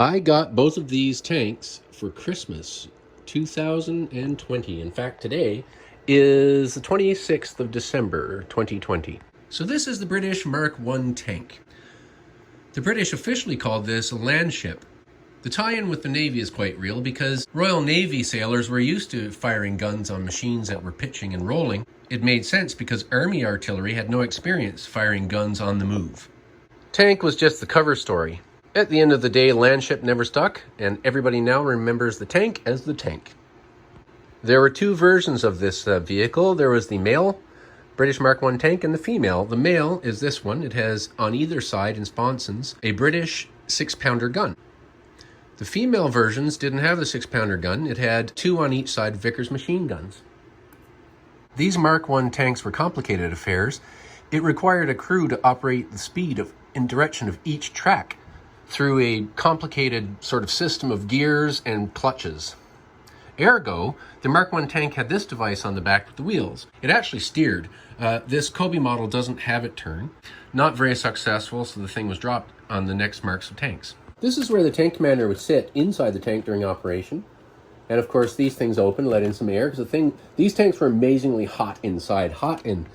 I got both of these tanks for Christmas 2020. In fact, today is the 26th of December 2020. So this is the British Mark I tank. The British officially called this a land ship. The tie-in with the Navy is quite real because Royal Navy sailors were used to firing guns on machines that were pitching and rolling. It made sense because Army artillery had no experience firing guns on the move. Tank was just the cover story. At the end of the day, land ship never stuck, and everybody now remembers the tank as the tank. There were two versions of this vehicle. There was the male British Mark I tank and the female. The male is this one. It has on either side in sponsons a British 6-pounder gun. The female versions didn't have the 6-pounder gun. It had two on each side Vickers machine guns. These Mark I tanks were complicated affairs. It required a crew to operate the speed in direction of each track through a complicated sort of system of gears and clutches. Ergo, the Mark I tank had this device on the back with the wheels. It actually steered. This Cobi model doesn't have it turn. Not very successful, so the thing was dropped on the next marks of tanks. This is where the tank commander would sit inside the tank during operation. And of course, these things open, let in some air, because these tanks were amazingly hot inside, hot and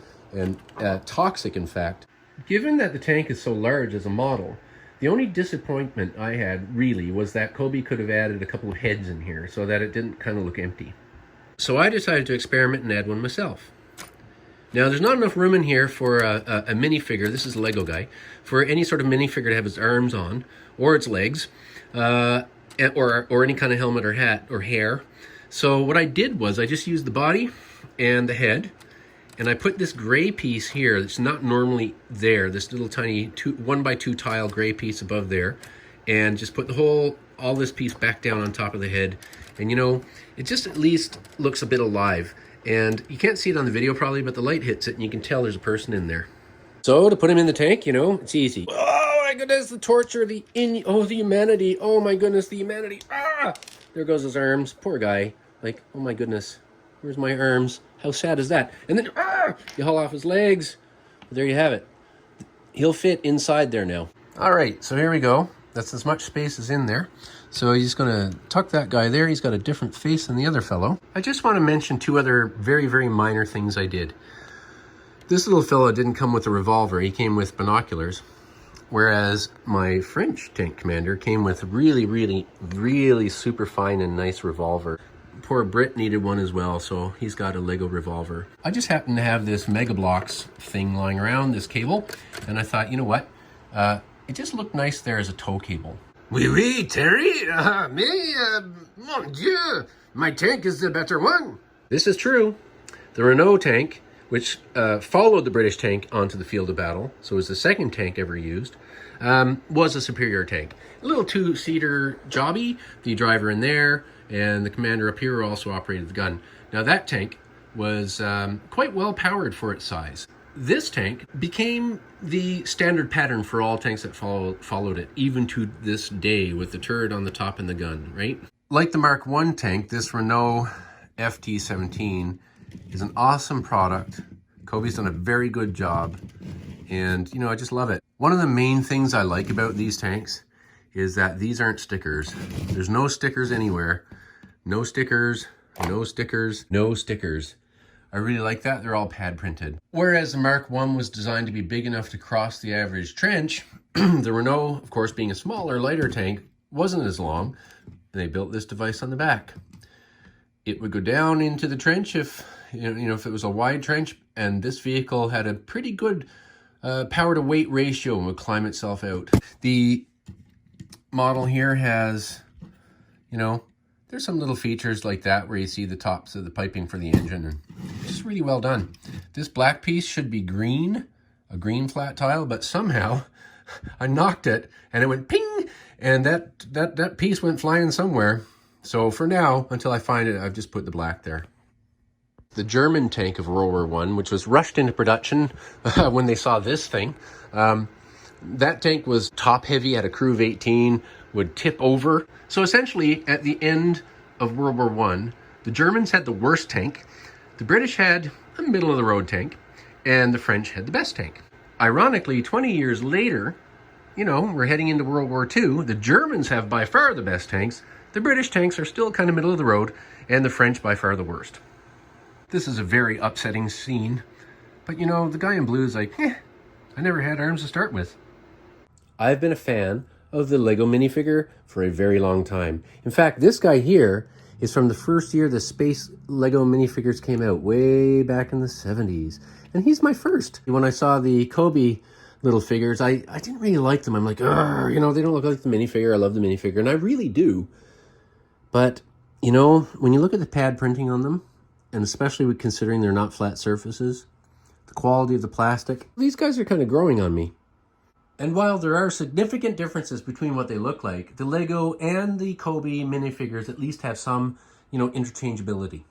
toxic, in fact. Given that the tank is so large as a model, the only disappointment I had, really, was that Cobi could have added a couple of heads in here so that it didn't kind of look empty. So I decided to experiment and add one myself. Now, there's not enough room in here for a minifigure, this is a Lego guy, for any sort of minifigure to have its arms on, or its legs, or any kind of helmet or hat or hair. So what I did was I just used the body and the head, and I put this gray piece here that's not normally there, this little tiny 1x2 tile gray piece above there, and just put all this piece back down on top of the head. And you know, it just at least looks a bit alive. And you can't see it on the video probably, but the light hits it and you can tell there's a person in there. So to put him in the tank, you know, it's easy. Oh my goodness, the torture, the humanity. Oh my goodness, the humanity. Ah! There goes his arms. Poor guy. Like, oh my goodness, where's my arms? How sad is that? And then, you haul off his legs. There you have it. He'll fit inside there now. All right, so here we go. That's as much space as in there. So he's gonna tuck that guy there. He's got a different face than the other fellow. I just want to mention two other very, very minor things I did. This little fellow didn't come with a revolver. He came with binoculars. Whereas my French tank commander came with really, really, really super fine and nice revolver. Poor Brit needed one as well, so he's got a Lego revolver. I just happened to have this Mega Bloks thing lying around, this cable, and I thought, you know what? It just looked nice there as a tow cable. Oui, oui, Terry. Mon Dieu, my tank is the better one. This is true. The Renault tank, which followed the British tank onto the field of battle, so it was the second tank ever used, was a superior tank. A little two-seater jobby, the driver in there, and the commander up here also operated the gun. Now that tank was quite well powered for its size. This tank became the standard pattern for all tanks that followed it, even to this day, with the turret on the top and the gun, right? Like the Mark I tank, this Renault FT-17 is an awesome product. Cobi's done a very good job, and you know, I just love it. One of the main things I like about these tanks is that these aren't stickers. There's no stickers anywhere. No stickers, no stickers, no stickers. I really like that. They're all pad printed. Whereas the Mark I was designed to be big enough to cross the average trench, the Renault, of course, being a smaller, lighter tank, wasn't as long, and they built this device on the back. It would go down into the trench if it was a wide trench, and this vehicle had a pretty good power to weight ratio and would climb itself out. The model here has, there's some little features like that where you see the tops of the piping for the engine, and it's just really well done. This black piece should be green, a green flat tile, but somehow I knocked it and it went ping, and that piece went flying somewhere. So for now, until I find it, I've just put the black there. The German tank of World War I, which was rushed into production when they saw this thing, that tank was top heavy, had a crew of 18, would tip over. So essentially, at the end of World War I, the Germans had the worst tank, the British had a middle-of-the-road tank, and the French had the best tank. Ironically, 20 years later, you know, we're heading into World War II. The Germans have by far the best tanks. The British tanks are still kind of middle of the road, and the French by far the worst. This is a very upsetting scene. But, you know, the guy in blue is like, I never had arms to start with. I've been a fan of the Lego minifigure for a very long time. In fact, this guy here is from the first year the space Lego minifigures came out, way back in the 70s. And he's my first. When I saw the Cobi little figures, I didn't really like them. I'm like, you know, they don't look like the minifigure. I love the minifigure, and I really do. But, you know, when you look at the pad printing on them, and especially with considering they're not flat surfaces, the quality of the plastic, these guys are kind of growing on me. And while there are significant differences between what they look like, the Lego and the Cobi minifigures at least have some, you know, interchangeability.